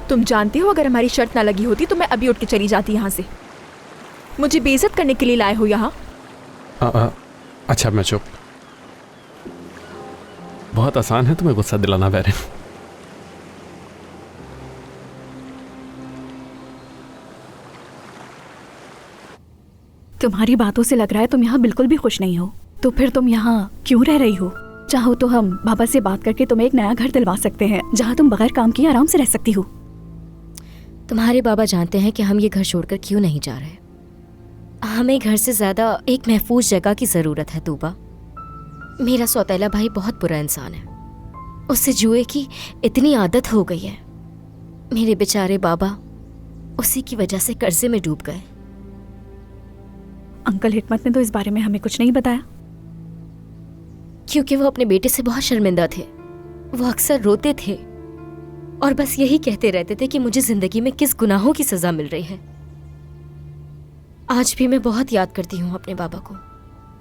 तुम जानते हो अगर हमारी शर्त ना लगी होती तो मैं अभी उठ के चली जाती यहाँ से। मुझे बेइज्जत करने के लिए लाए हो यहाँ? अच्छा मैं चुप। बहुत आसान है तुम्हें गुस्सा दिलाना बैरन। तुम्हारी बातों से लग रहा है तुम यहाँ बिल्कुल भी खुश नहीं हो। तो फिर तुम यहाँ क्यों रह रही हो? चाहो तो हम बाबा से बात करके तुम्हें एक नया घर दिलवा सकते हैं जहाँ तुम बगैर काम किए आराम से रह सकती हो। तुम्हारे बाबा जानते हैं कि हम ये घर छोड़कर क्यों नहीं जा रहे। हमें घर से ज्यादा एक महफूज जगह की जरूरत है तूबा। मेरा सौतेला भाई बहुत बुरा इंसान है, उससे जुए की इतनी आदत हो गई है। मेरे बेचारे बाबा उसी की वजह से कर्जे में डूब गए। अंकल हिकमत ने तो इस बारे में हमें कुछ नहीं बताया। क्योंकि वो अपने बेटे से बहुत शर्मिंदा थे। वो अक्सर रोते थे और बस यही कहते रहते थे कि मुझे जिंदगी में किस गुनाहों की सजा मिल रही है। आज भी मैं बहुत याद करती हूँ अपने बाबा को।